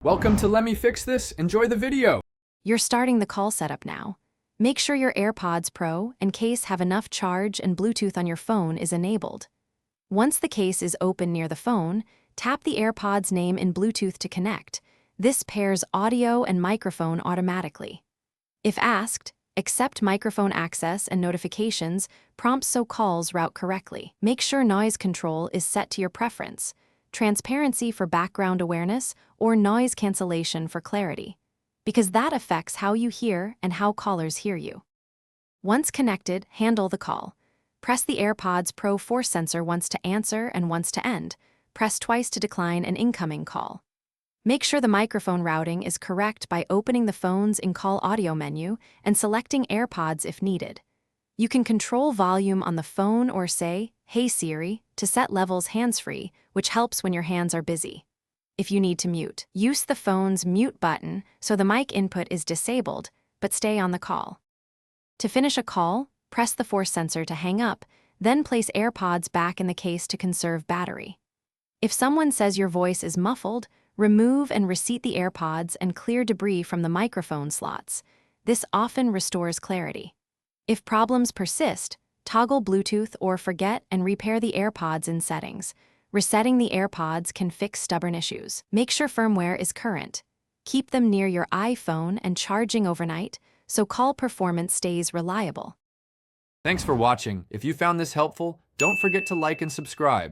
Welcome to Let Me Fix This. Enjoy the video. You're starting the call setup now. Make sure your AirPods Pro and case have enough charge and Bluetooth on your phone is enabled. Once the case is open near the phone, tap the AirPods name in Bluetooth to connect. This pairs audio and microphone automatically. If asked, accept microphone access and notifications, prompts so calls route correctly. Make sure noise control is set to your preference, transparency for background awareness, or noise cancellation for clarity, because that affects how you hear and how callers hear you. Once connected, handle the call. Press the AirPods Pro force sensor once to answer and once to end. Press twice to decline an incoming call. Make sure the microphone routing is correct by opening the phone's in-call audio menu and selecting AirPods if needed. You can control volume on the phone or say, "Hey Siri," to set levels hands-free, which helps when your hands are busy. If you need to mute, use the phone's mute button so the mic input is disabled, but stay on the call. To finish a call, press the force sensor to hang up, then place AirPods back in the case to conserve battery. If someone says your voice is muffled, remove and reseat the AirPods and clear debris from the microphone slots. This often restores clarity. If problems persist, toggle Bluetooth or forget and repair the AirPods in settings. Resetting the AirPods can fix stubborn issues. Make sure firmware is current. Keep them near your iPhone and charging overnight so call performance stays reliable. Thanks for watching. If you found this helpful, don't forget to like and subscribe.